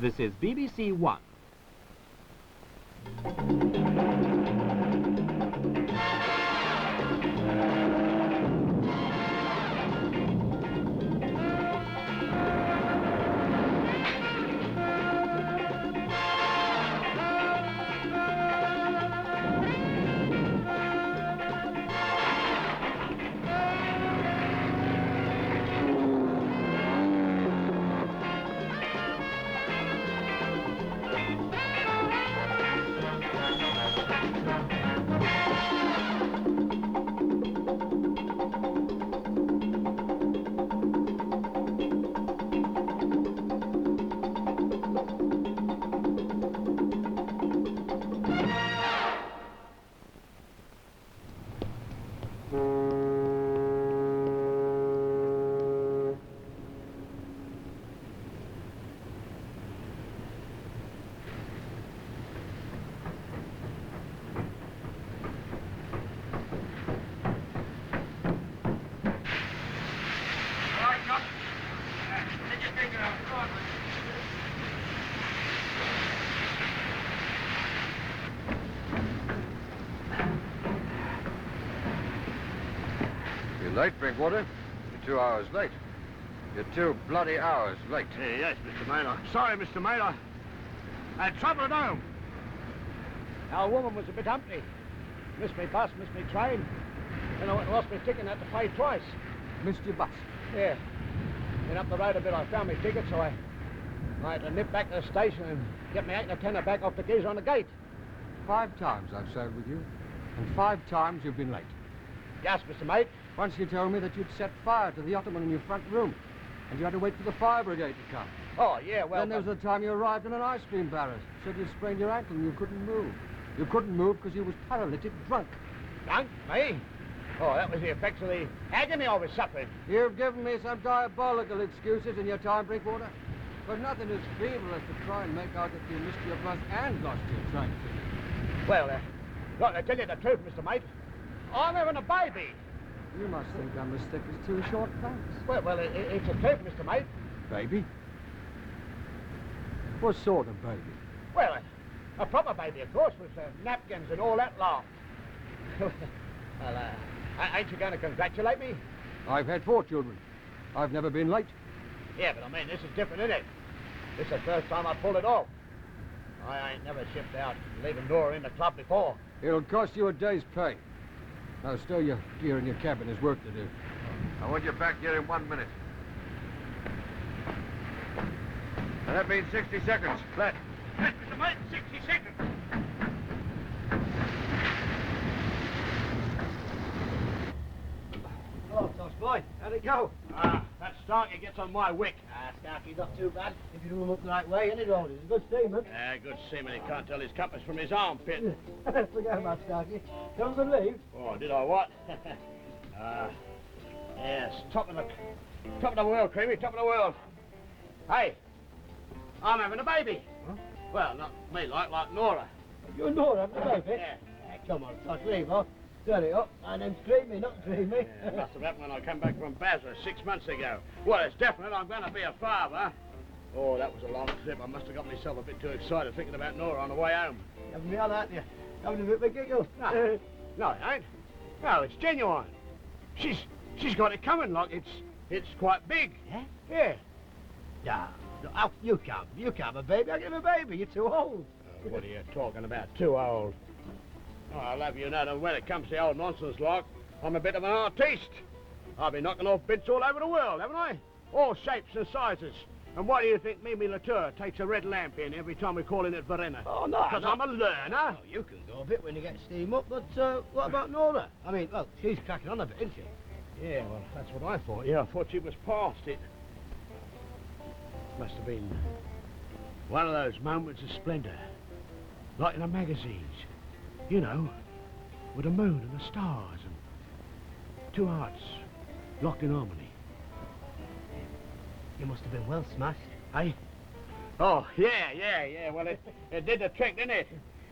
This is BBC One. You're late, Drinkwater. You're 2 hours late. You're 2 bloody hours late. Yes, Mr. Maynard. Sorry, Mr. Maynard. I had trouble at home. Our woman was a bit humpty. Missed me bus, missed me train. Then I lost my ticket and had to pay twice. Missed your bus? Yeah. Went up the road a bit, I found my ticket, so I had to nip back to the station and get my 8 and a tenner back off the geezer on the gate. 5 times I've sailed with you, and 5 times you've been late. Yes, Mr. Mate. Once you told me that you'd set fire to the ottoman in your front room, and you had to wait for the fire brigade to come. Oh, yeah, well... Then there was the time you arrived in an ice cream barrel. Said you sprained your ankle and you couldn't move. You couldn't move because you was paralytic drunk. Drunk? Me? Oh, that was the effects of the agony I was suffering. You've given me some diabolical excuses in your time, Drinkwater. But nothing as feeble as to try and make out that you missed your bus and lost your train ticket. Well, look, to tell you the truth, Mr. Mate, I'm having a baby. You must think I'm as thick as 2 short planks. Well, it's a truth, Mr. Mate. Baby? What sort of baby? Well, a proper baby, of course, with napkins and all that lot. Well, ain't you going to congratulate me? I've had 4 children. I've never been late. Yeah, but I mean, this is different, isn't it? This is the first time I pulled it off. I ain't never shipped out, leaving Nora in the club before. It'll cost you a day's pay. Now, stow your gear in your cabin. There's work to do. I want you back here in 1 minute. And that means 60 seconds, flat. Yes, Mr. Mate, 60 seconds. Hello, Tosh boy. How'd it go? That Starkey gets on my wick. Starkey's not too bad. If you do him up the right way, any road. He's a good seaman. Good seaman. He can't tell his compass from his armpit. Forget about Starkey. Comes and leaves. Oh, did I what? Yes, top of the world, Creamy, top of the world. Hey, I'm having a baby. Huh? Well, not me, like Nora. You and Nora having a baby? Yeah. Come on, Tosh, leave off. Turn it up, and then Creamy, not Creamy. Yeah, it must have happened when I came back from Basra 6 months ago. Well, it's definite I'm going to be a father. Oh, that was a long trip. I must have got myself a bit too excited thinking about Nora on the way home. You haven't been on that, you? Having a bit of a giggle. No, it ain't. No, it's genuine. She's got it coming, like it's quite big. Yeah? Yeah. No, you can't have a baby. I'll give him a baby. You're too old. What are you talking about? Too old. Oh, I'll have you know that when it comes to the old nonsense like, I'm a bit of an artiste. I've been knocking off bits all over the world, haven't I? All shapes and sizes. And why do you think Mimi Latour takes a red lamp in every time we call in at Verena? Oh, no. Because I'm a learner. Oh, you can go a bit when you get steam up, but what about Nora? I mean, look, she's cracking on a bit, isn't she? Yeah, well, that's what I thought. Yeah, I thought she was past it. Must have been one of those moments of splendor, like in the magazines. You know, with the moon and the stars and 2 hearts locked in harmony. You must have been well smashed. Hey? Oh, yeah. Well, it did the trick, didn't it?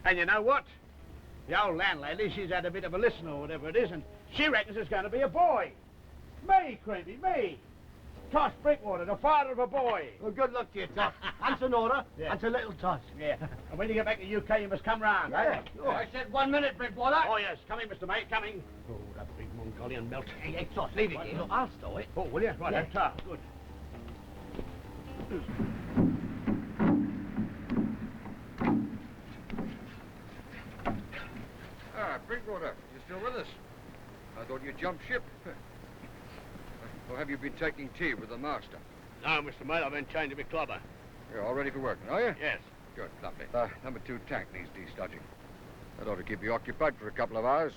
And you know what? The old landlady, she's had a bit of a listen or whatever it is, and she reckons it's going to be a boy. Me, Creamy, me. Tosh Brinkwater, the father of a boy. Well, good luck to you, Tosh. And to Nora, Yeah. and to little Tosh. Yeah. And when you get back to the UK, you must come round, Yeah. eh? Oh, I said 1 minute, Brinkwater. Oh, yes. Coming, Mr. Mate, coming. Oh, that big Mongolian belt. Hey, Tosh, leave it here. Look, I'll stow it. Oh, will you? Right, Yeah. Tar. Good. Ah, Brinkwater, you still with us? I thought you jumped ship. Or have you been taking tea with the master? No, Mr. Mate, I've been chained to my clubber. You're all ready for work, are you? Yes. Good, lovely. Number 2 tank needs de-sludging. That ought to keep you occupied for a couple of hours.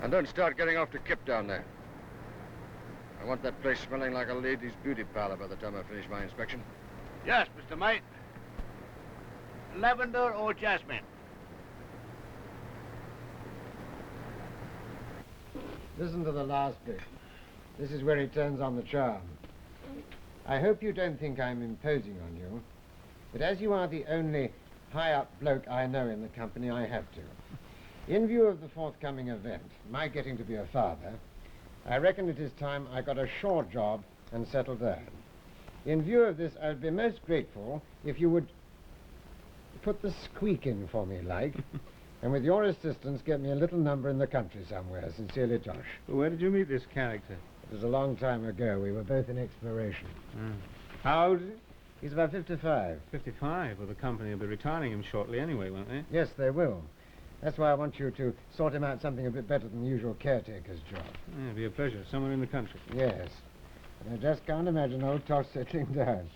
And don't start getting off to Kip down there. I want that place smelling like a lady's beauty parlor by the time I finish my inspection. Yes, Mr. Mate. Lavender or jasmine? Listen to the last bit. This is where it turns on the charm. I hope you don't think I'm imposing on you, but as you are the only high-up bloke I know in the company, I have to. In view of the forthcoming event, my getting to be a father, I reckon it is time I got a shore job and settled there. In view of this, I'd be most grateful if you would put the squeak in for me, like, and with your assistance, get me a little number in the country somewhere. Sincerely, Tosh. Where did you meet this character? It was a long time ago. We were both in exploration. How old is he? He's about 55. 55. Well, the company will be retiring him shortly anyway, won't they? Yes, they will. That's why I want you to sort him out something a bit better than the usual caretaker's job. Yeah, it'll be a pleasure. Somewhere in the country. Yes. And I just can't imagine old Tosh settling down.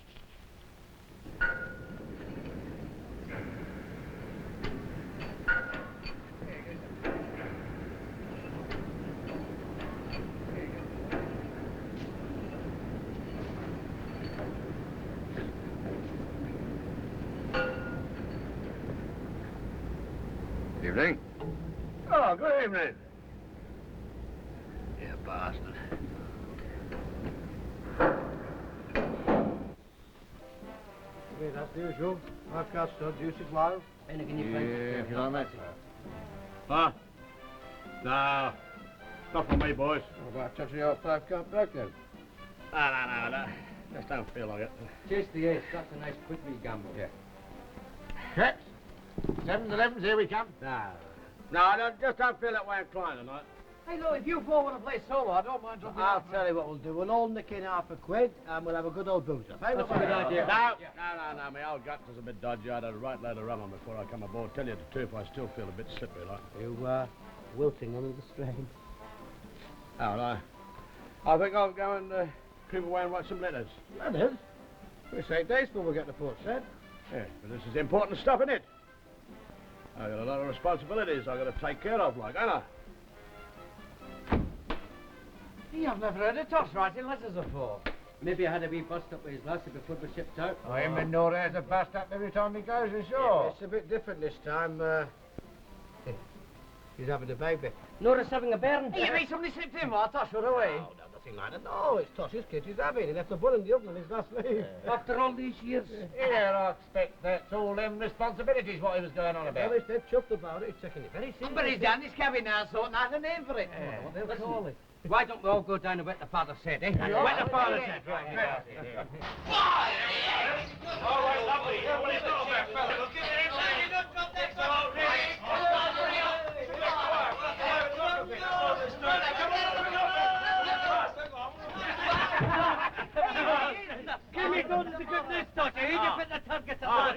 Evening. Oh, good evening. You bastard. Yeah, that's the usual. I've got stud, juice is low. Anything you If you like that. Huh? No. Not for me, boys. How about touching your 5-cup bloke then? No. Just don't feel like it. Chase the ace. That's a nice quick wee gamble. Yeah. Chaps, 7s, 11s, here we come. No, I just don't feel that way inclined tonight. Hey, look, if you four want to play solo, I don't mind dropping I'll tell you what we'll do. We'll all nick in £1 and we'll have a good old booze up. Hey, That's a good idea. No, my old guts is a bit dodgy. I had a right load of rum on before I come aboard. Tell you the truth, I still feel a bit slippery, like. You, wilting under the strain. Oh, no. I think I'll go and creep away and write some letters. Letters? It's 8 days before we get the port set. Yeah, but this is important stuff, isn't it? I got a lot of responsibilities I got to take care of, like, ain't I? I've never heard of Tosh writing letters before. Maybe I had a wee bust up with his lassie before we shipped out. Oh, him and Nora has a bust up every time he goes ashore. Yeah, it's a bit different this time. He's having a baby. Nora's having a bairn. Hey, you mean somebody slipped in while Tosh were away? No, nothing like that. No, it's Tosh's kid he's having. He left the bull in the oven on his last leave. After all these years. Yeah, I expect that's all them responsibilities what he was going on about. Well, he's dead chuffed about it. He's taking it very seriously. But he's done his cabin now, so I have a name for it. What they'll call it. Why don't we all go down to what the father said, eh? What the father said, right. All right, lovely. What do you know about, fella? Give me good as a good news, Dodger. You just put the target up.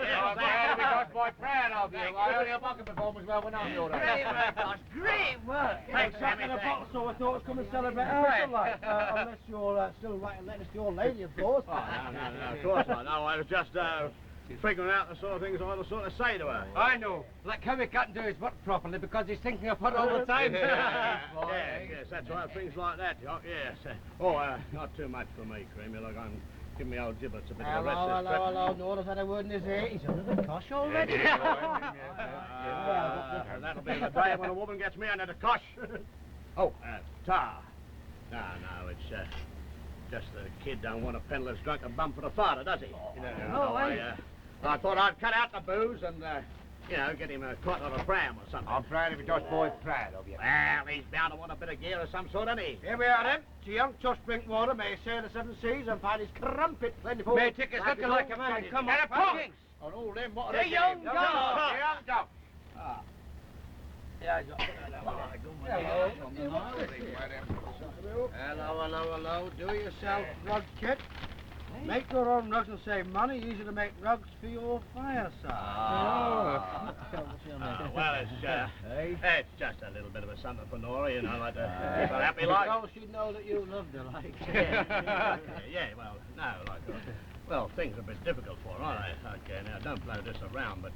because my proud of you. I only a bucket performance well when I'm your Great work, Tosh. Great work. Thanks, Sammy. In a bottle, so I thought I was coming to celebrate a special life. Unless you're still writing letters to your lady, of course. No, of course not. No, I was just figuring out the sort of things I ought to sort of say to her. I know. Like how he can't do his work properly because he's thinking of her all the time. Yes, that's right. Things like that. Oh, yes. Not too much for me, Creamy. Look, I'm giving me old giblets a bit of a rest. Hello. Nora's had a word in his ear. He's under the cosh already. That'll be the day when a woman gets me under the cosh. Tar. No, it's just the kid don't want a penniless drunk and bum for the father, does he? I thought I'd cut out the booze and You know, get him a cot on a pram or something. I'm proud of you, Tosh boy, proud of you. Well, he's bound to want a bit of gear of some sort, isn't he? Here we are, then. To young Tosh Drinkwater may sail the seven seas and find his crumpet plentiful. May take us looking like a man. Come on, Packings. On all them, what Hey, young dog. Young dog. Hello. Do yourself rug kit. Make your own rugs and save money. Easy to make rugs for your fireside. Well, it's just a little bit of a something for Nora, you know, like to keep her happy like. Oh, she'd know that you loved her, like. Well, no, like, well, things are a bit difficult for her, aren't they? Okay, now, don't blow this around, but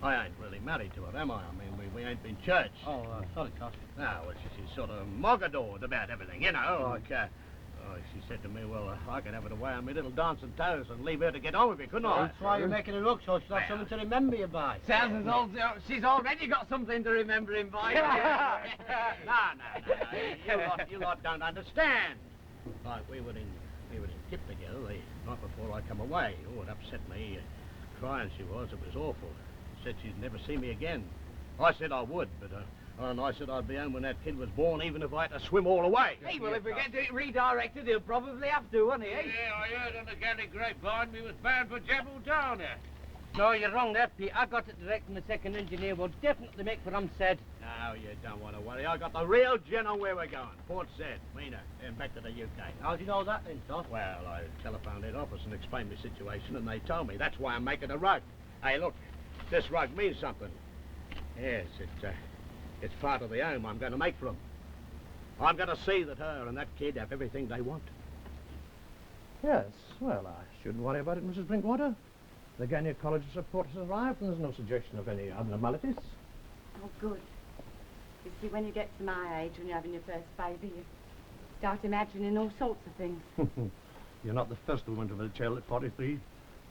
I ain't really married to her, am I? I mean, we ain't been church. Oh, sorry, Tosh. No, well, she's sort of mogadored about everything, you know, like, she said to me, well, I could have it away on my little dancing toes and leave her to get on with it, couldn't I? That's why you're making a look, so she'll have something to remember you by. Sounds as old she's already got something to remember him by. No. You lot don't understand. Like, we were in tip together the night before I come away. Oh, it upset me. Crying she was. It was awful. Said she'd never see me again. I said I would, but and I said I'd be home when that kid was born, even if I had to swim all the way. Hey, well, if we get it redirected, he'll probably have to, won't he, eh? Yeah, I heard on the Gaelic grapevine we was bound for Gibraltar. No, you're wrong there, Pete. I got it direct from the second engineer. We'll definitely make for Said. No, you don't want to worry. I got the real gen on where we're going. Port Said, Mina, and back to the UK. How do you know that, then, Tosh? Well, I telephoned head office and explained my situation, and they told me that's why I'm making a rug. Hey, look, this rug means something. Yes, it's part of the home I'm going to make for them. I'm going to see that her and that kid have everything they want. Yes, well, I shouldn't worry about it, Mrs. Drinkwater. The Ganya College report has arrived, and there's no suggestion of any abnormalities. Oh, good. You see, when you get to my age, when you're having your first baby, you start imagining all sorts of things. You're not the first woman to have a child at 43,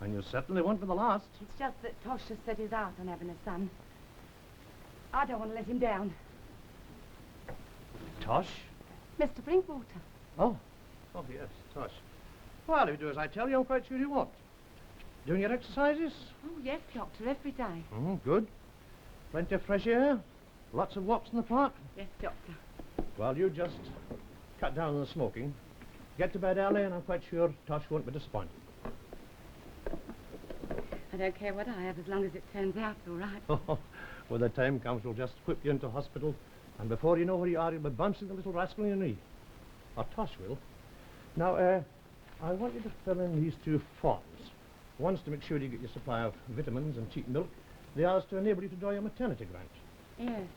and you certainly won't be the last. It's just that Tosh has set his heart on having a son. I don't want to let him down. Tosh? Mr. Drinkwater. Oh, yes, Tosh. Well, if you do as I tell you, I'm quite sure you won't. Doing your exercises? Oh, yes, Doctor, every day. Good. Plenty of fresh air? Lots of walks in the park? Yes, Doctor. Well, you just cut down on the smoking. Get to bed early, and I'm quite sure Tosh won't be disappointed. I don't care what I have, as long as it turns out all right. When the time comes, we'll just whip you into hospital, and before you know where you are, you'll be bouncing the little rascal on your knee. Or Tosh will. Now, I want you to fill in these two forms. One's to make sure you get your supply of vitamins and cheap milk. The other's to enable you to draw your maternity grant. Yes.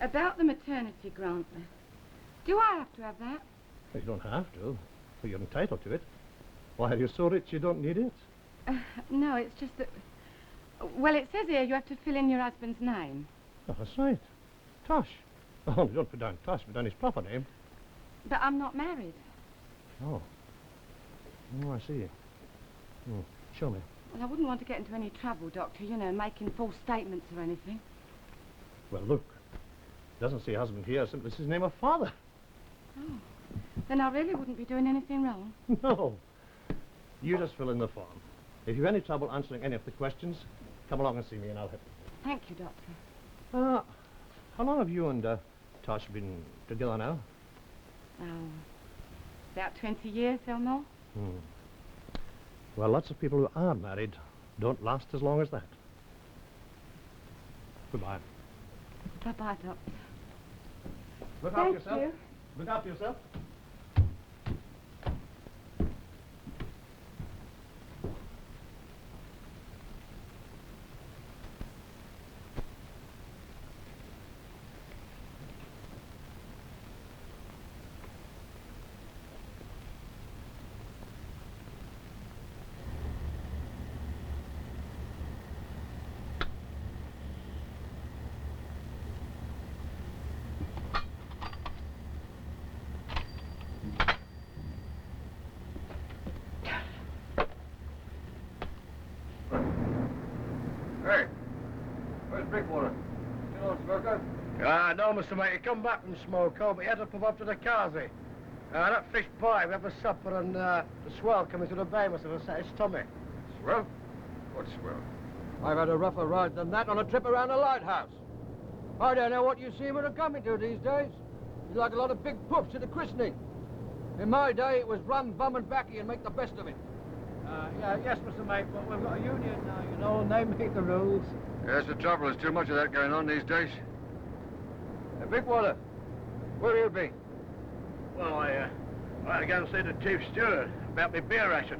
About the maternity grant, do I have to have that? Well, you don't have to, but you're entitled to it. Why, you're so rich you don't need it. No, it's just that... Well, it says here you have to fill in your husband's name. Oh, that's right. Tosh. Oh, don't put down Tosh, put down his proper name. But I'm not married. Oh. Oh, I see. Show me. Well, I wouldn't want to get into any trouble, Doctor, you know, making false statements or anything. Well, look. Doesn't say husband here, simply says his name of father. Oh. Then I really wouldn't be doing anything wrong. No. You just fill in the form. If you've any trouble answering any of the questions, come along and see me and I'll help you. Thank you, Doctor. How long have you and Tosh been together now? Oh, about 20 years or more. Well, lots of people who are married don't last as long as that. Goodbye. Bye-bye, Doctor. Look Thank after yourself. you. Look after yourself. Hey, where's Brickwater? Still on smoker? No, Mr. Mate, he come back from Smoko, but he had to pop up to the Kazi. That fish pie, we have a supper, and the swell coming to the bay must have upset his tummy. Swell? What swell? I've had a rougher ride than that on a trip around a lighthouse. I don't know what you seamen are coming to these days. You're like a lot of big pups at a christening. In my day, it was run, bum, and backy and make the best of it. Yes, Mr. Mate, but we've got a union now, you know, and they make the rules. Yes, the trouble is too much of that going on these days. Brickwater, where have you been? Well, I had to go and see the chief steward about my beer ration.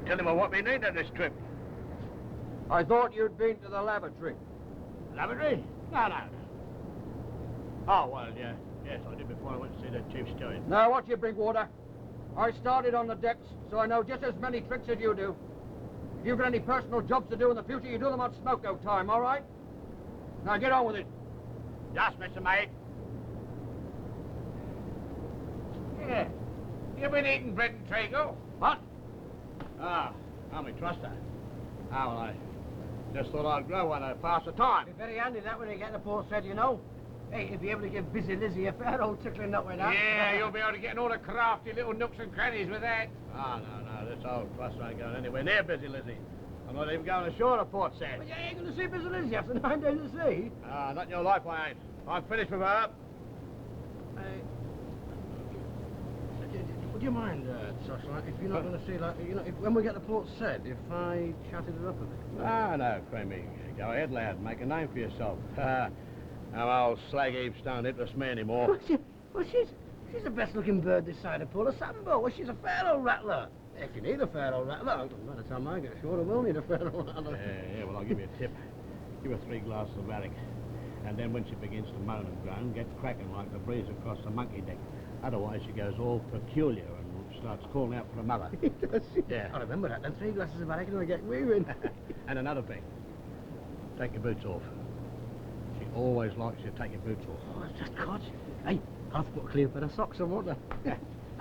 Tell him what we need on this trip. I thought you'd been to the lavatory. Lavatory? No. Oh, well, yeah. Yes, I did before I went to see the chief steward. Now, watch your Brickwater. I started on the decks, so I know just as many tricks as you do. If you've got any personal jobs to do in the future, you do them on smoke-out time, all right? Now, get on with it. Yes, Mr. Mate. Yeah. You been eating bread and treacle? What? Ah, I'm a truster. Oh, well, I just thought I'd grow one to pass the time. Be very handy that when you get to Port Said, you know. Hey, you'll be able to give Busy Lizzie a fair old tickling up with that. Yeah, you'll be able to get in all the crafty little nooks and crannies with that. Oh, no, this old truster ain't going anywhere near Busy Lizzie. I'm not even going ashore to Port Said. But you ain't going to see Busy Lizzie after 9 days at sea. Ah, not in your life, I ain't. I'm finished with her. Would you mind, Tosh, like, if you're not going to see, like, you know, when we get to Port Said, if I chatted her up a bit? Ah, no, Creamy. Go ahead, lad. Make a name for yourself. Our old slag heaps don't interest me anymore. Well, she's the best-looking bird this side of Port of Sambo. Well, she's a fair old rattler. If you need a fair old rattler, by the time I get ashore, I will need a fair old rattler. Yeah, well, I'll give you a tip. Give her 3 glasses of Varick. And then when she begins to moan and groan, get cracking like the breeze across the monkey deck. Otherwise, she goes all peculiar and starts calling out for her mother. Does she? Yeah. I remember that. Then 3 glasses of Varick and I get weaving. And another thing. Take your boots off. She always likes you to take your boots off. Oh, that's just caught you. Hey, I'll have to put a clean pair of socks on, won't I?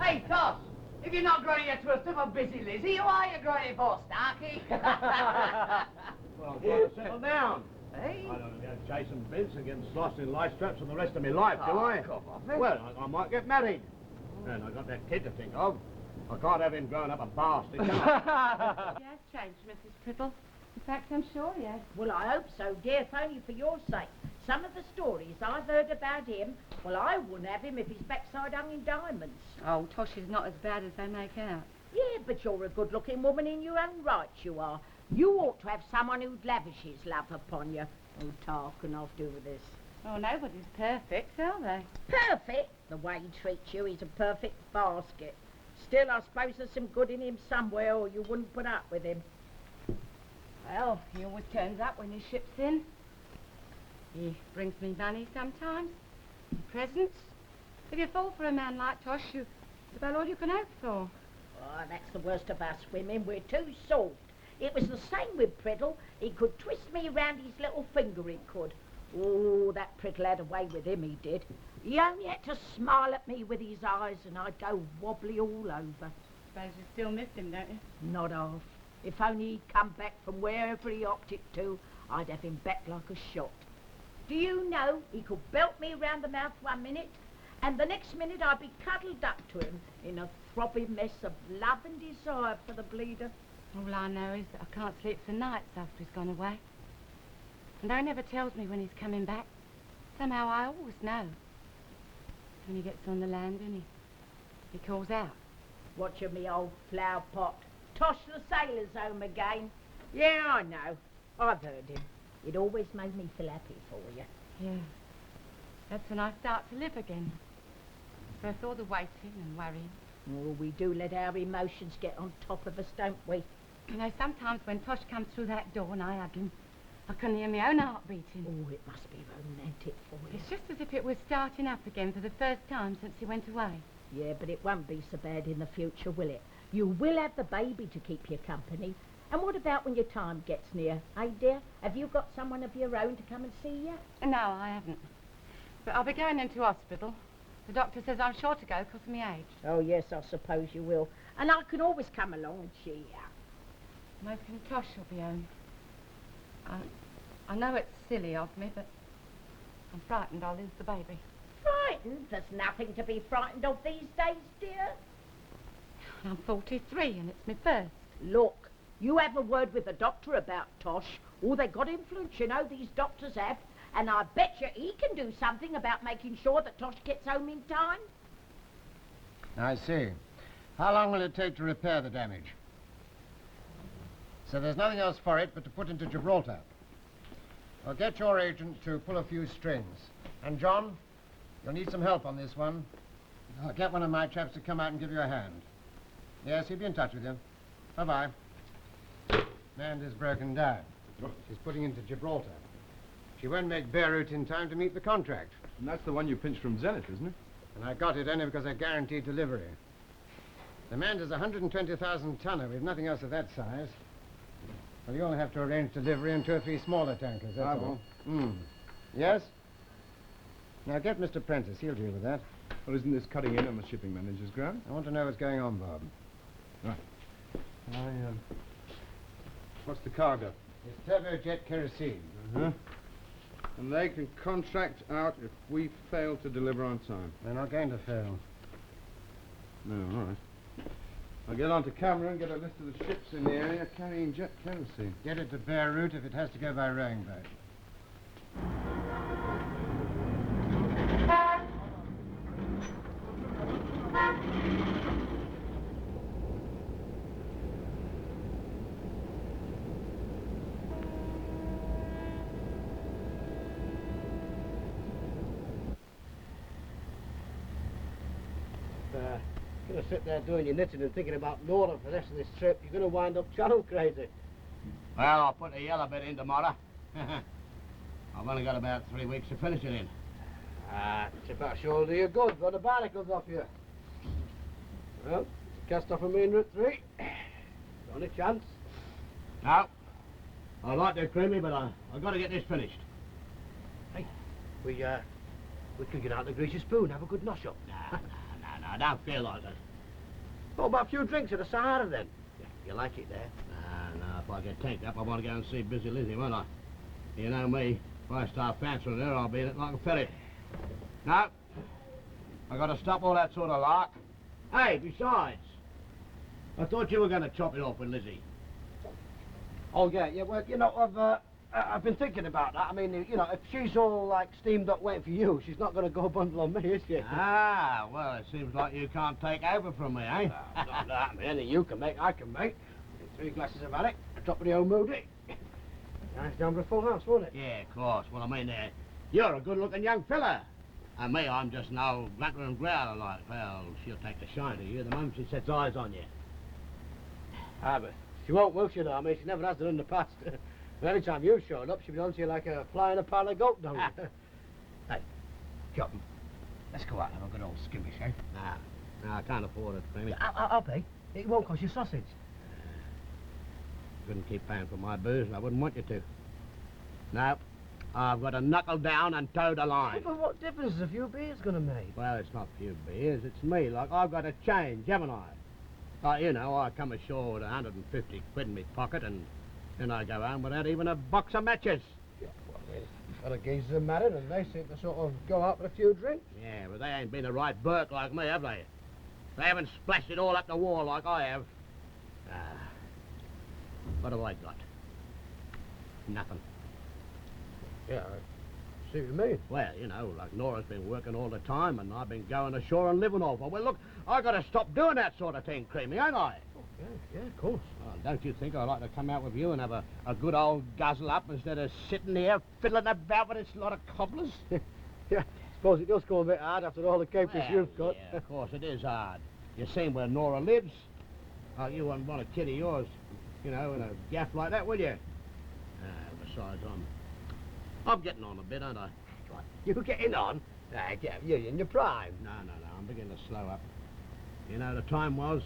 Hey, Tosh, if you're not growing your twist of a Busy Lizzie, who are you growing it for, Starkey? Well, I'm trying to settle down. Hey? I don't go chasing bins and getting lost in lice traps for the rest of my life, do I? Come on, then. Well, I might get married. And I got that kid to think of. I can't have him growing up a bastard, can I? He has changed, Mrs. Triple. In fact, I'm sure he has. Well, I hope so, dear, if only for your sake. Some of the stories I've heard about him, well, I wouldn't have him if his backside hung in diamonds. Oh, Tosh is not as bad as they make out. Yeah, but you're a good-looking woman in your own right, you are. You ought to have someone who'd lavish his love upon you. Oh, Tarkin, I'll do with this. Oh, nobody's perfect, are they? Perfect? The way he treats you, he's a perfect basket. Still, I suppose there's some good in him somewhere, or you wouldn't put up with him. Well, he always turns up when his ship's in. He brings me money sometimes, and presents. If you fall for a man like Tosh, it's about all you can hope for. Oh, that's the worst of us women. We're too soft. It was the same with Priddle. He could twist me round his little finger, he could. Oh, that Priddle had a way with him, he did. He only had to smile at me with his eyes and I'd go wobbly all over. Suppose you still miss him, don't you? Not half. If only he'd come back from wherever he opted to, I'd have him back like a shot. Do you know, he could belt me round the mouth 1 minute, and the next minute I'd be cuddled up to him in a throbbing mess of love and desire for the bleeder. All I know is that I can't sleep for nights after he's gone away. And he never tells me when he's coming back. Somehow I always know. When he gets on the landing, he calls out. Watching me old flower pot. Tosh the sailor's home again. Yeah, I know. I've heard him. It always made me feel happy for you. Yeah. That's when I start to live again. First all the waiting and worrying. Oh, we do let our emotions get on top of us, don't we? You know, sometimes when Tosh comes through that door and I hug him, I can hear my own heart beating. Oh, it must be romantic for you. It's just as if it was starting up again for the first time since he went away. Yeah, but it won't be so bad in the future, will it? You will have the baby to keep you company. And what about when your time gets near? Eh, dear? Have you got someone of your own to come and see you? No, I haven't. But I'll be going into hospital. The doctor says I'm sure to go because of my age. Oh, yes, I suppose you will. And I can always come along and cheer you up. I'm hoping Tosh will be home. I know it's silly of me, but I'm frightened I'll lose the baby. Frightened? There's nothing to be frightened of these days, dear. I'm 43 and it's my first. Look, You have a word with the doctor about Tosh. Oh, they got influence, you know, these doctors have. And I bet you he can do something about making sure that Tosh gets home in time. I see. How long will it take to repair the damage? So there's nothing else for it but to put into Gibraltar. Well, get your agent to pull a few strings. And John, you'll need some help on this one. I'll get one of my chaps to come out and give you a hand. Yes, he'll be in touch with you. Bye-bye. Mandy's broken down. She's putting into Gibraltar. She won't make Beirut in time to meet the contract. And that's the one you pinched from Zenith, isn't it? And I got it only because I guaranteed delivery. The Mandy's 120,000 tonner with nothing else of that size. Well, you'll have to arrange delivery in 2 or 3 smaller tankers, that's all. Yes? Now get Mr. Prentice, he'll deal with that. Well, isn't this cutting in on the shipping manager's ground? I want to know what's going on, Bob. Right. What's the cargo? It's turbojet kerosene. Uh-huh. And they can contract out if we fail to deliver on time. They're not going to fail. No, all right. I'll get onto camera and get a list of the ships in the area carrying jet kerosene. Get it to Beirut if it has to go by rowing boat. Gonna sit there doing your knitting and thinking about Nora for the rest of this trip. You're gonna wind up channel crazy. Well, I'll put the yellow bit in tomorrow. I've only got about 3 weeks to finish it in. It's about sure do you good, got the barnacles off you. Well, cast off from Main Route 3. Only chance. No. I like to creamy, but I've got to get this finished. Hey, we could get out the greasy spoon, have a good nosh up. No, I don't feel like it. What about a few drinks at the Sahara then? Yeah, you like it there? No, if I get tanked up, I want to go and see Busy Lizzie, won't I? You know me, if I start fancying her, I'll be in it like a ferret. No, I got to stop all that sort of lark. Hey, besides, I thought you were going to chop it off with Lizzie. Oh, yeah, well, you know, I've been thinking about that. I mean, you know, if she's all, like, steamed up waiting for you, she's not going to go bundle on me, is she? Ah, well, it seems like you can't take over from me, eh? Not that, I mean, anything you can make, I can make. 3 glasses of Alec, top of the old moody. Nice down for a full house, won't it? Yeah, of course. Well, I mean, you're a good-looking young fella. And me, I'm just an old grunter and growler like. Well, she'll take the shine to you the moment she sets eyes on you. Ah, but she won't, will she, though? I mean, she never has done in the past. Every time you've showed up, she'll be on to you like a fly in a pile of goat dung. Hey, Chop, let's go out and have a good old skimmish, eh? Nah, I can't afford it, Creamy. I'll pay. It won't cost you sausage. Couldn't keep paying for my booze, and I wouldn't want you to. No, I've got to knuckle down and toe the line. But what difference is a few beers going to make? Well, it's not few beers, it's me. Like, I've got to change, haven't I? Like, you know, I come ashore with 150 quid in my pocket, and then I go home without even a box of matches. Yeah, well, a lot of geezers are married, and they seem to sort of go out with a few drinks. Yeah, but they ain't been a right Burke like me, have they? They haven't splashed it all up the wall like I have. What have I got? Nothing. Yeah, I see what you mean. Well, you know, like Nora's been working all the time, and I've been going ashore and living off her. Well, look, I got to stop doing that sort of thing, Creamy, ain't I? Oh, yeah, of course. Well, don't you think I'd like to come out with you and have a good old guzzle up instead of sitting here fiddling about with this lot of cobblers? Yeah, I suppose it does go a bit hard after all the capers you've got. Yeah, of course it is hard. You seen where Nora lives? Oh, you wouldn't want a kid of yours, you know, in a gaff like that, will you? Besides, I'm getting on a bit, aren't I? What? You getting on? Yeah, you're in your prime. No, I'm beginning to slow up. You know, the time was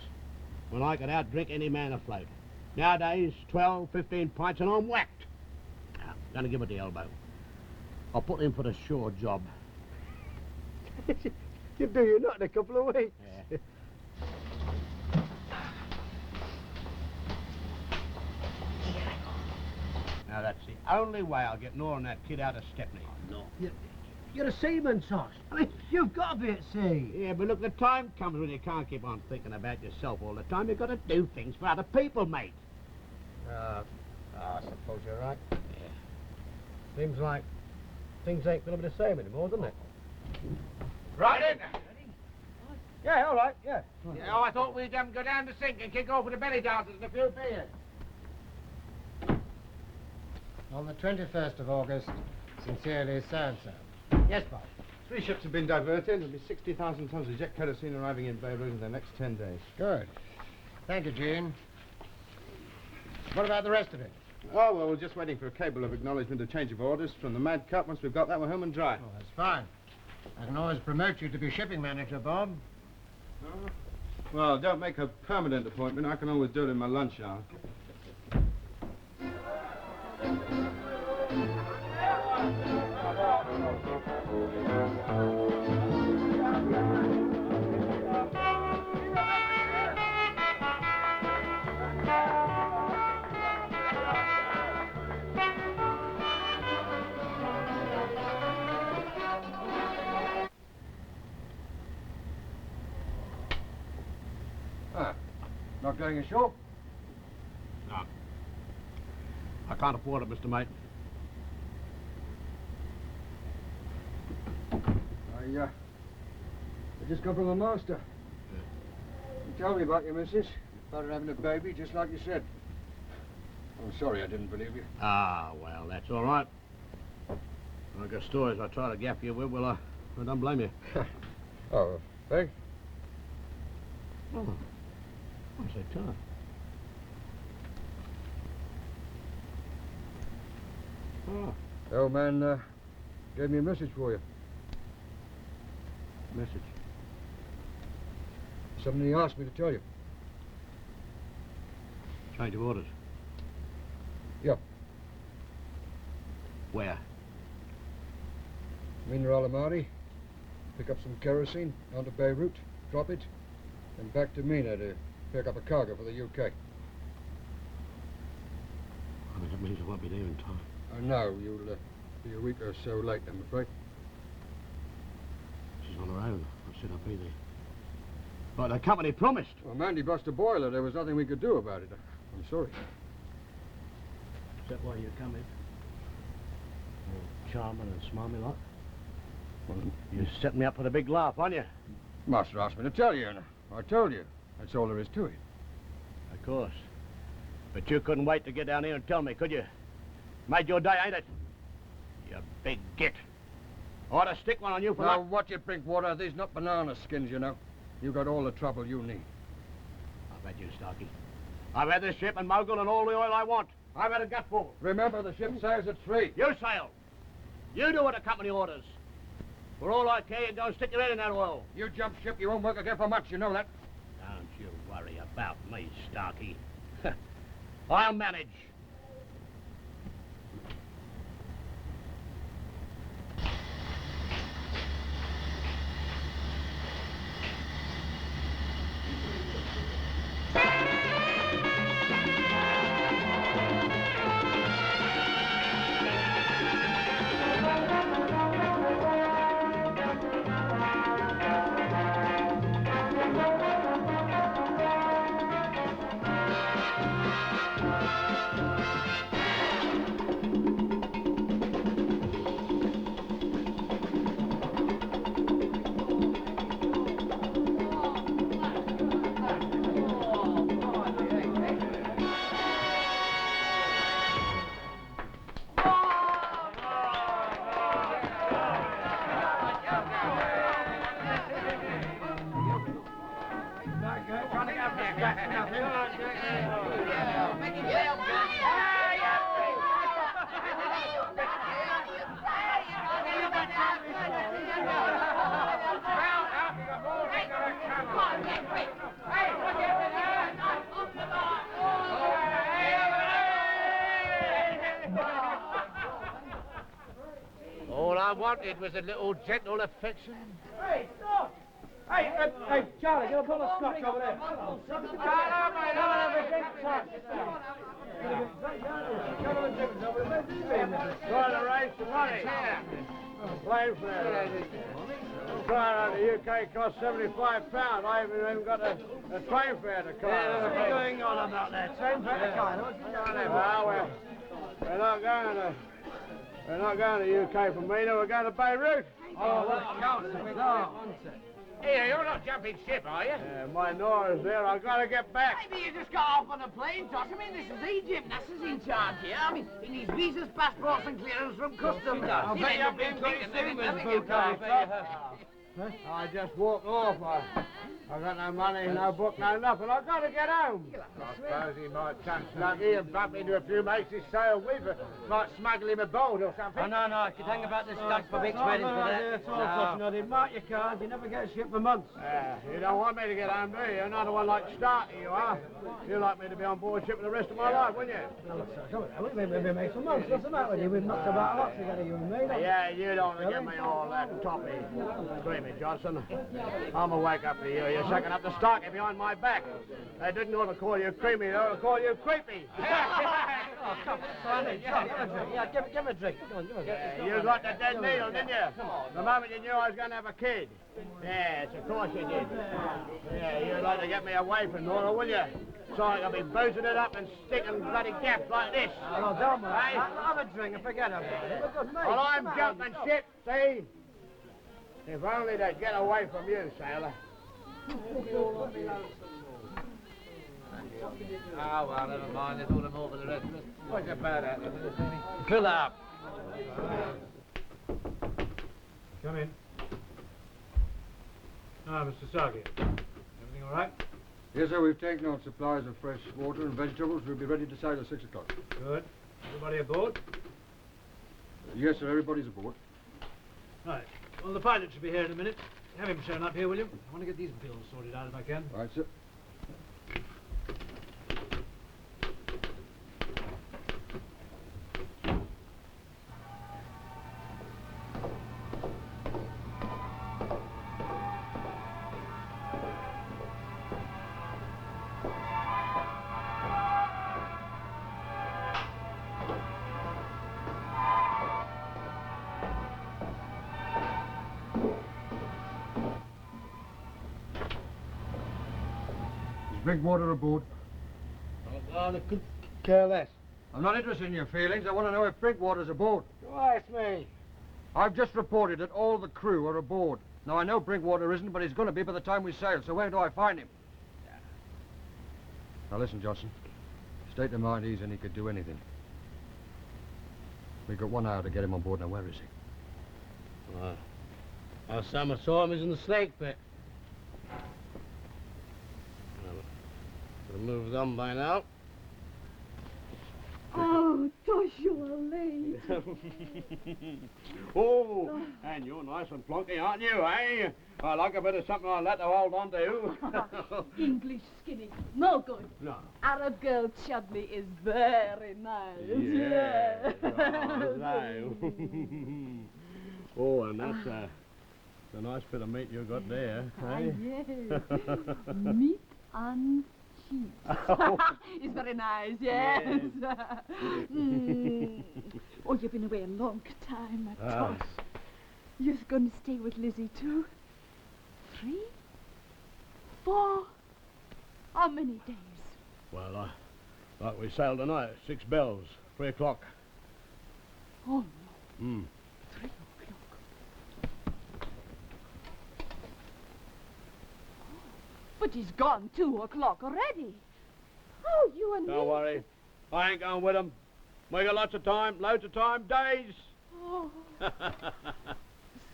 when I could outdrink any man afloat. Nowadays, 12, 15 pints and I'm whacked. Now, gonna give it the elbow. I'll put in for the shore job. You do, you're not in a couple of weeks. Yeah. Now, that's the only way I'll get Nora and that kid out of Stepney. No. You're a seaman, Tosh. I mean, you've got to be at sea. Yeah, but look, the time comes when you can't keep on thinking about yourself all the time. You've got to do things for other people, mate. I suppose you're right. Yeah. Seems like things ain't gonna be the same anymore, doesn't it? Right in. Yeah, all right, yeah. Yeah, I thought we'd go down the sink and kick over the belly dancers and a few beers. On the 21st of August, sincerely, so-and-so. Yes, Bob. 3 ships have been diverted. There'll be 60,000 tons of jet kerosene arriving in Beirut in the next 10 days. Good. Thank you, Gene. What about the rest of it? Oh, well, we're just waiting for a cable of acknowledgement of change of orders from the Mad Cup. Once we've got that, we're home and dry. Oh, that's fine. I can always promote you to be shipping manager, Bob. Well, don't make a permanent appointment. I can always do it in my lunch hour. Not going ashore? No. I can't afford it, Mr. Mate. I just come from the master. You told me about your missus. About her having a baby, just like you said. I'm sorry I didn't believe you. Ah, well, that's all right. I got stories I try to gaff you with, well, I don't blame you. Oh, thanks. Oh. I say, Tom. Oh. The old man gave me a message for you. Message? Something he asked me to tell you. Change of orders? Yep. Where? Mina Al Amari. Pick up some kerosene down to Beirut, drop it, and back to Mina to pick up a cargo for the UK. I mean, that means I won't be there in time. I know. You'll be a week or so late, I'm afraid. She's on her own. I said I'd be there. But the company promised. Well, Mandy bust a boiler. There was nothing we could do about it. I'm sorry. Is that why you come in? Oh, charming and smarmy like? Well, you set me up for the big laugh, aren't you? Master asked me to tell you, and I told you. That's all there is to it. Of course. But you couldn't wait to get down here and tell me, could you? Made your day, ain't it? You big git. I ought to stick one on you for Now, that. watch it, Brinkwater. These not banana skins, you know. You got all the trouble you need. I've had you, Starkey. I've had this ship and mogul and all the oil I want. I've had a gutful. Remember, the ship sails at 3. You sail. You do what the company orders. For all I care, you go and stick your head in that oil. You jump ship, you won't work again for much, you know that. Don't you worry about me, Starkey. I'll manage. All I wanted was a little gentle affection. Hey, stop! Hey, Charlie, get a bottle of scotch over there. Trying to raise some money. Plane fare. Flying out of the UK costs £75. I haven't got a train fare to car. What are you going on about that? Train fare to car? Well, we're not going to... We're not going to UK from Mina, we're going to Beirut. Oh, that counts a big no. Here, you're not jumping ship, are you? Yeah, my Nora's there, I've got to get back. Maybe you just got off on a plane, Tosh. I mean, this is Egypt. NASA's in charge here. I mean, he needs visas, passports, and clearance from customs. I'll bet you've been pretty soon, I just walked off. I got no money, no book, no nothing. I've got to get home. I suppose he might touch lucky and bump into a few mates he sailed with. Might smuggle him aboard or something. Oh, no, I could hang about this stunt for Vic's wedding for that. That's all, Tosh. No, mark your card. You never get a ship for months. You don't want me to get home, do you? You're not the one like Starkey, you are. You'd like me to be on board ship for the rest of my life, wouldn't you? Now, look, sir, come on. We've been mates for months. What's the matter with you? We've knocked about a lot together, you and me. Yeah, you don't want to give me all that toppy. Creamy, Johnson. I'm awake up to you. You're sucking up the Starkey behind my back. They didn't want to call you creamy, they ought to call you creepy. Oh, come on, son. Yeah, give him a drink. Come on, give him a drink. You got the dead needle, didn't you? The moment you knew I was going to have a kid. Yes, of course you did. Yeah, you'd like to get me away from Nora, will you? So I can be boozing it up and sticking bloody gaps like this. Oh, don't mind. Have a drink and forget about it. We're good mates. Well, I'm jumping ship, see? If only they'd get away from you, sailor. Oh, well, never mind. There's all the more for the rest of us. What's about that? Fill up. Come in. Ah, Mr. Starkey. Everything all right? Yes, sir, we've taken out supplies of fresh water and vegetables. We'll be ready to sail at 6 o'clock. Good. Everybody aboard? Yes, sir, everybody's aboard. Right. Well, the pilot should be here in a minute. Have him shown up here, will you? I want to get these bills sorted out if I can. Right, sir. Drink water aboard. Oh, they could care less. I'm not interested in your feelings. I want to know if Brinkwater's aboard. You ask me. I've just reported that all the crew are aboard. Now, I know Brinkwater isn't, but he's going to be by the time we sail, so where do I find him? Now, listen, Johnson. State of mind he's in, he could do anything. We've got 1 hour to get him on board. Now, where is he? Last time I saw him, he was in the snake pit. Could have moved on by now. Oh, Tosh, you are late. Oh, and you're nice and plonky, aren't you, eh? I like a bit of something like that to hold on to. English skinny, no good. No. Arab girl chudley is very nice. Yeah. Oh, and that's a nice bit of meat you got there, eh? Yes. Meat and cheese. It's very nice, yes. Oh, you've been away a long time, Tosh. You're going to stay with Lizzie too? 3? 4? How many days? Well, like we sailed tonight, 6 bells, 3 o'clock. Oh, no. 3 o'clock. But he's gone 2 o'clock already. Oh, you and Don't me. worry. I ain't going with him. We got lots of time, loads of time, days. Oh,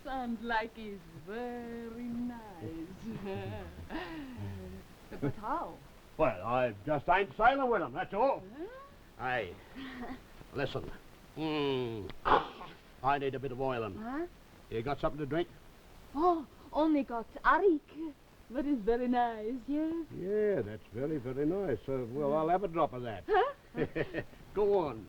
sounds like he's very nice. But how? Well, I just ain't sailing with him, that's all. Huh? Hey, listen. I need a bit of oiling. Huh? You got something to drink? Oh, only got arik. But it's very nice, yes? Yeah, that's very, very nice. Well, I'll have a drop of that. Huh? Go on.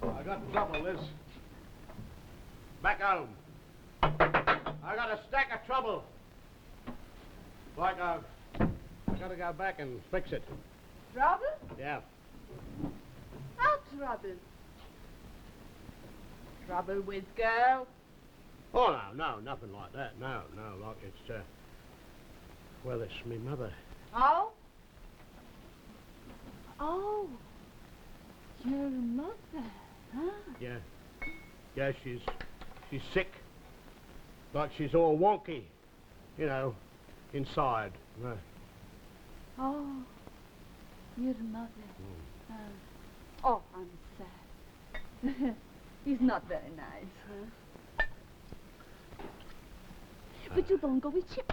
I got trouble, Liz. Back home. I got a stack of trouble. Like I gotta go back and fix it. Trouble? Yeah. How trouble? Trouble with girl? Oh, no, nothing like that. No, like it's, well, it's me mother. Oh? Oh. Your mother, huh? Yeah, she's sick. Like she's all wonky, you know, inside. Oh, your mother. Oh, I'm sad. He's not very nice, huh? But you don't go with ship.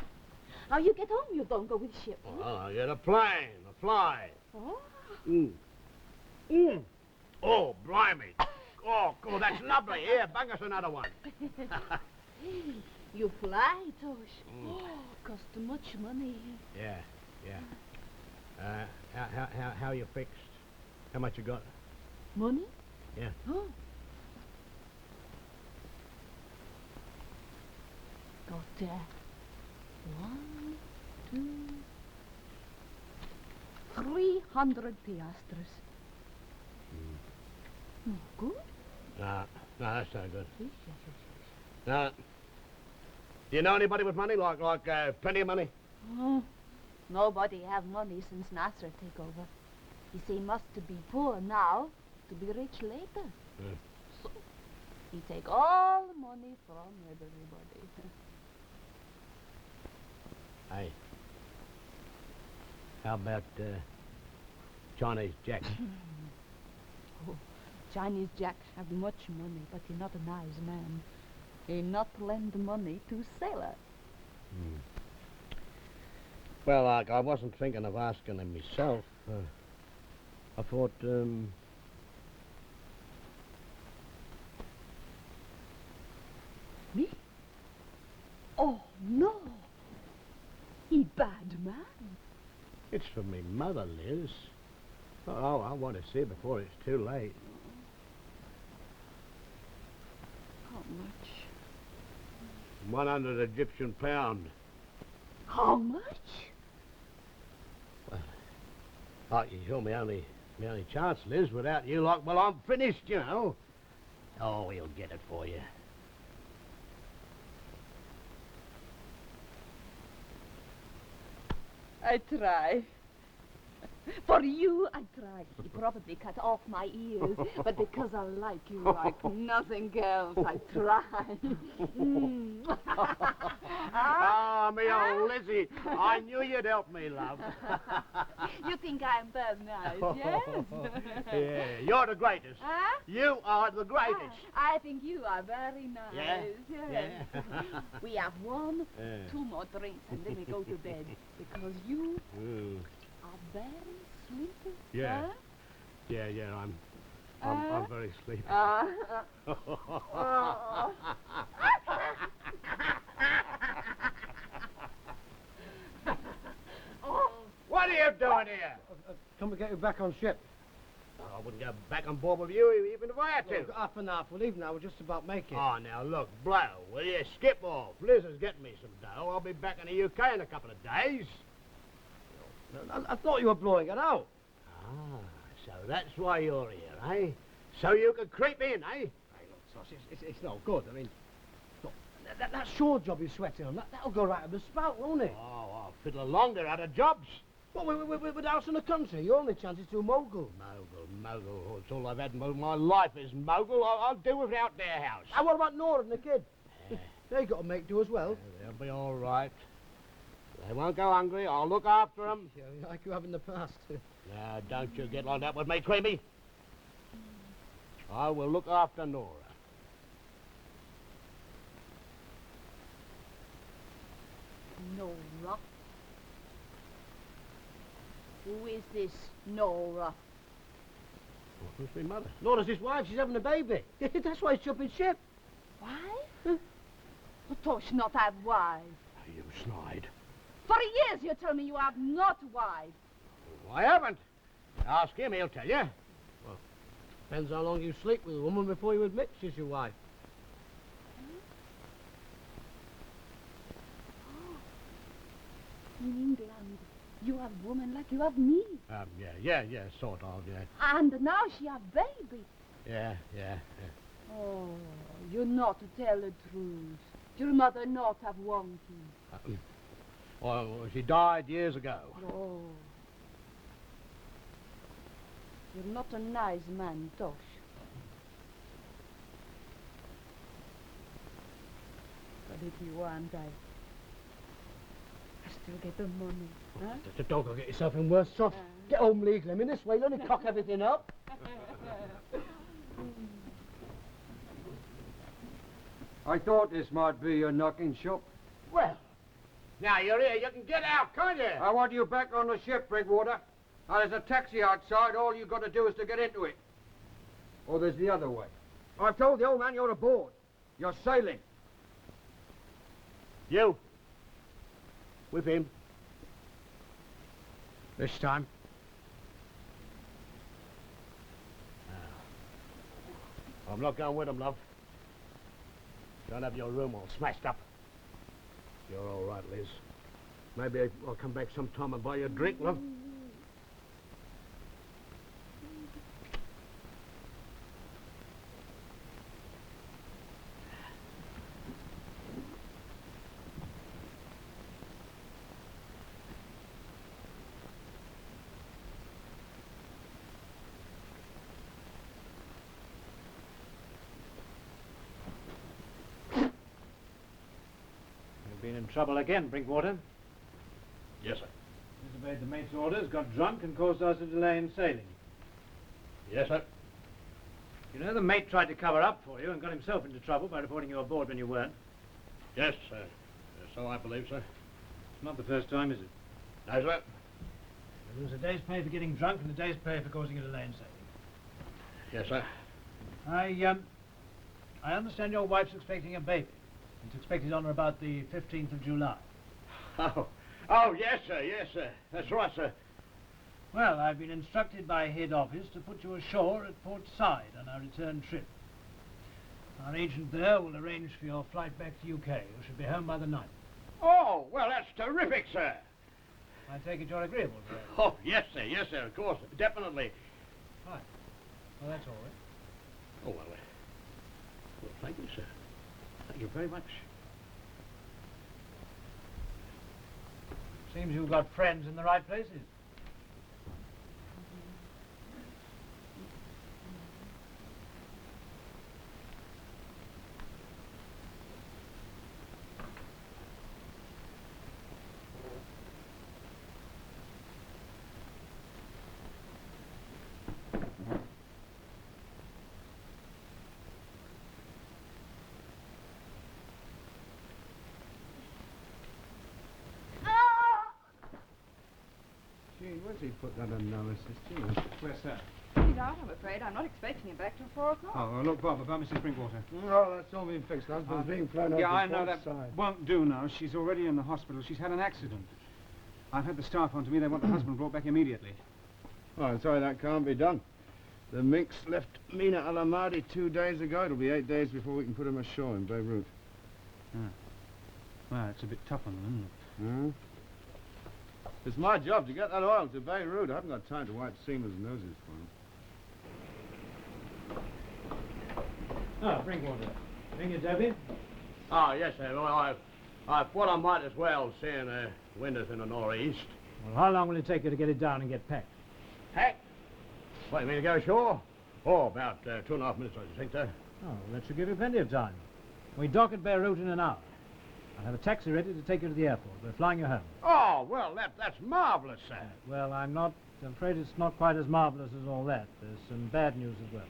How you get home, you don't go with ship. Huh? Well, I get a plane, a fly. Oh. Oh, blimey. Oh, God, that's lovely. Here, bang us another one. You fly, Tosh. Oh, cost much money. Yeah. How you fixed? How much you got? Money? Yeah. Oh. Got 1, 2, 300 piastres. No good? No, that's no good. No. Do you know anybody with money? Like plenty of money? Oh, nobody have money since Nasser take over. He say must to be poor now, to be rich later. So, he take all the money from everybody. Hey, how about Chinese Jack? Oh, Chinese Jack have much money, but he not a nice man. He not lend money to sailor. Well, I wasn't thinking of asking him myself. I thought, Me? Oh, no. He bad man. it's for me mother, Liz. Oh, I want to see it before it's too late. How much? 100 Egyptian pound. How much? You're my only chance, Liz. Without you, like, well, I'm finished, you know. Oh, he'll get it for you. I try. For you, I try. He probably cut off my ears, but because I like you like nothing else, I try. Ah, me old Lizzie, I knew you'd help me, love. You think I'm very nice, yes? Yeah, you're the greatest. Huh? You are the greatest. I think you are very nice. Yeah? Yes. Yeah. We have 1, 2 more drinks, and then we go to bed. Because you are very sleepy. Yeah. Huh? Yeah, I'm very sleepy. What are you doing here? Come to get you back on ship. I wouldn't go back on board with you even if I had to. Look, half an hour. We'll leave now. We're just about making. Oh, now look, blow, will you? Skip off. Liz is getting me some dough. I'll be back in the UK in a couple of days. I thought you were blowing it out. Ah, so that's why you're here, eh? So you could creep in, eh? Hey, look, Tosh, it's no good. I mean, look, that shore job you're sweating on, that'll go right up the spout, won't it? Oh, I'll fiddle longer out of jobs. Well, with house in the country, your only chance is to mogul. Mogul. Oh, it's all I've had in my life is mogul. I'll do without their house. And what about Nora and the kid? They got to make do as well. They'll be all right. They won't go hungry. I'll look after them. Yeah, like you have in the past. Now, don't you get like that with me, Creamy. I will look after Nora. Nora? Who is this Nora? Who's my mother? Nora's his wife. She's having a baby. That's why he's jumping ship. Why? Huh? Tosh not have wife. You snide. For years you tell me you have not wife. I haven't. Ask him, he'll tell you. Well, depends how long you sleep with a woman before you admit she's your wife. In England, You have woman like you have me. Yeah, sort of, yeah. And now she have baby. Yeah. Oh, you not tell the truth. Your mother not have one kid. Well, she died years ago. Oh. You're not a nice man, Tosh. But if you want, I still get the money, huh? The dog will get yourself in worse off. Get home legally. I mean, this way, you'll only cock everything up. I thought this might be your knocking shop. Well, now you're here, you can get out, can't you? I want you back on the ship, Brinkwater. Now, there's a taxi outside. All you've got to do is to get into it. Or there's the other way. I've told the old man you're aboard. You're sailing. You? With him? This time? I'm not going with him, love. Don't have your room all smashed up. You're all right, Liz. Maybe I'll come back sometime and buy you a drink, love. You've been in trouble again, Brinkwater. Yes, sir. Disobeyed the mate's orders, got drunk, and caused us a delay in sailing. Yes, sir. You know, the mate tried to cover up for you and got himself into trouble by reporting you aboard when you weren't. Yes, sir. So I believe, sir. It's not the first time, is it? No, sir. You lose a day's pay for getting drunk and a day's pay for causing a delay in sailing. Yes, sir. I understand your wife's expecting a baby. It's expected on or about the 15th of July. Oh, yes, sir. That's right, sir. Well, I've been instructed by head office to put you ashore at Port Said on our return trip. Our agent there will arrange for your flight back to UK. You should be home by the 9th. Oh, well, that's terrific, sir. I take it you're agreeable to that. Oh, yes, sir, of course, definitely. Right. Well, that's all right. Oh, well, thank you, sir. Thank you very much. Seems you've got friends in the right places. Gee, where's he put that analysis, Gee? Where's that? He's out, I'm afraid. I'm not expecting him back till 4 o'clock. Oh, look, Bob, about Mrs. Drinkwater. Oh, that's all been fixed. Husband's being flown over Yeah, I to know Port that Said. won't do now. She's already in the hospital. She's had an accident. I've had the staff on to me. They want the husband brought back immediately. Oh, I'm sorry, that can't be done. The Minx left Mina Al-Amadi 2 days ago. It'll be 8 days before we can put him ashore in Beirut. Well, it's a bit tough on them, Hmm? It's my job to get that oil to Beirut. I haven't got time to wipe seamen's noses for him. Drinkwater. Bring your Debbie. Oh, yes, sir. Well, I thought I might as well, seeing windows in the northeast. Well, how long will it take you to get it down and get packed? Packed? What, you mean to go ashore? Oh, about 2.5 minutes, I think, sir. Oh, that should give you plenty of time. We dock at Beirut in an hour. I'll have a taxi ready to take you to the airport. We're flying you home. Oh, well, that's marvelous, sir. Well, I'm afraid it's not quite as marvelous as all that. There's some bad news as well.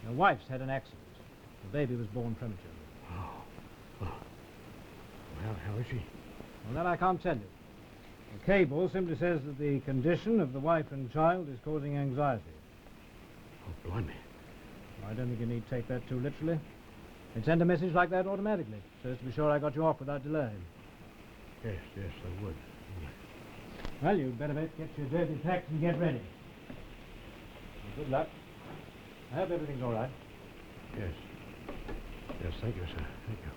Your wife's had an accident. The baby was born prematurely. Well, how is she? Well, that I can't tell you. The cable simply says that the condition of the wife and child is causing anxiety. Oh, blimey. I don't think you need take that too literally. They'd send a message like that automatically, so as to be sure I got you off without delay. Yes, I would. Well, you'd better get your dirty packed and get ready. Well, good luck. I hope everything's all right. Yes. Yes, thank you, sir. Thank you.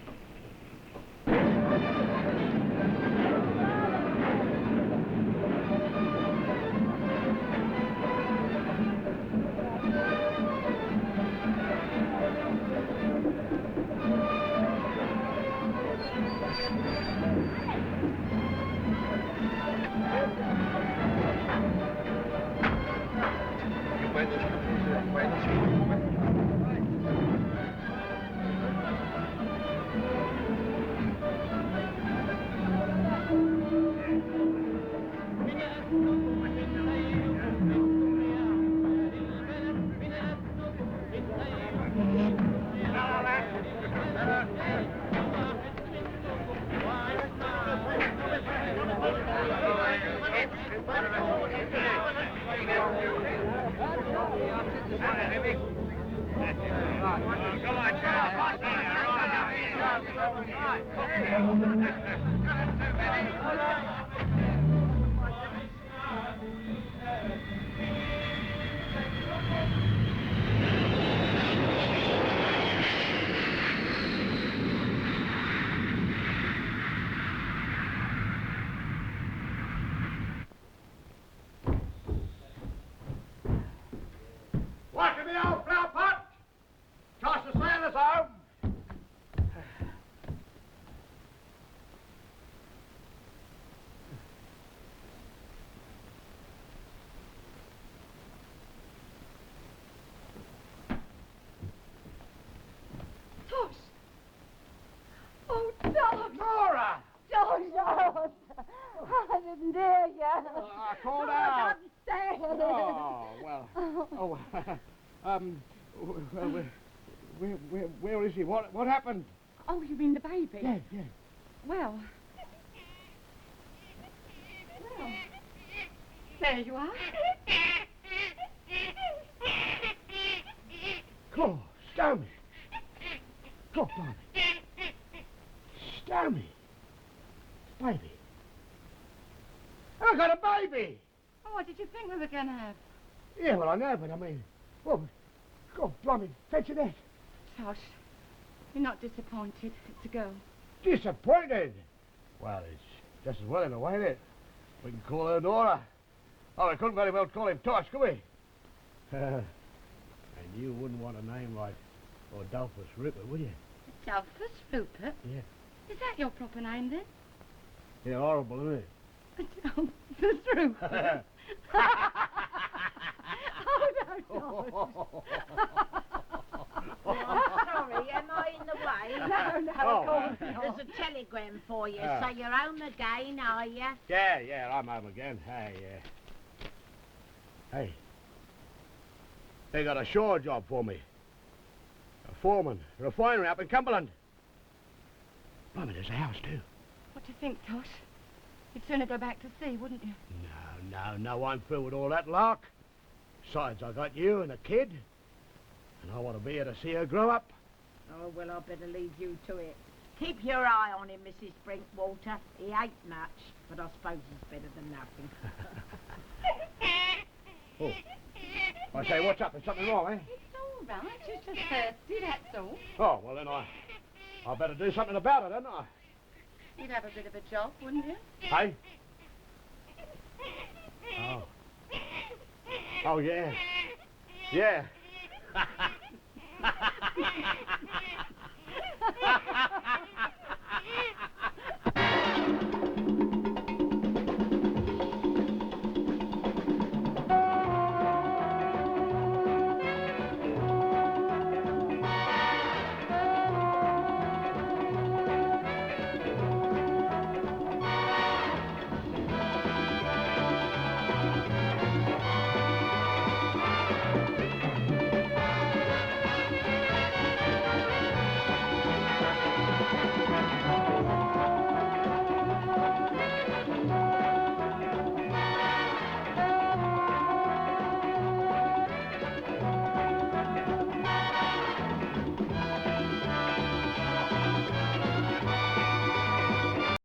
Watch me, old flower pot! Toss the sailors home! Tosh! Oh, Tosh! Nora! Tosh, oh, I didn't dare you. I called out. Downstairs. Oh, well. Oh, where is he? What happened? Oh, you mean the baby? Yeah. Well, there you are. Oh, stow me. Oh, blimey. Stow me. Baby. I got a baby. Oh, what did you think we were going to have? Yeah, well, I know, but I mean, well, God, blimey, fetch it out. Tosh, you're not disappointed. It's a girl. Disappointed? Well, it's just as well in a way, isn't it? We can call her Nora. Oh, we couldn't very well call him Tosh, could we? And you wouldn't want a name like Adolphus Rupert, would you? Adolphus Rupert? Yeah. Is that your proper name, then? Yeah, horrible, isn't it? Adolphus Rupert? Oh, no, Sorry, am I in the way? No, of course not. There's a telegram for you, so you're home again, are you? Yeah, I'm home again. Hey. They got a shore job for me. A foreman, a refinery up in Cumberland. Blimey, there's a house, too. What do you think, Tosh? You'd sooner go back to sea, wouldn't you? No, I'm through with all that lark. Besides, I got you and a kid. And I want to be here to see her grow up. Oh, well, I better leave you to it. Keep your eye on him, Mrs. Brinkwater. He ain't much, but I suppose he's better than nothing. Oh. I say, what's up? There's something wrong, eh? It's all right. She's just thirsty, that's all. Oh, well, then I better do something about it, hadn't I? You'd have a bit of a job, wouldn't you? Hey? Oh, yeah. Yeah.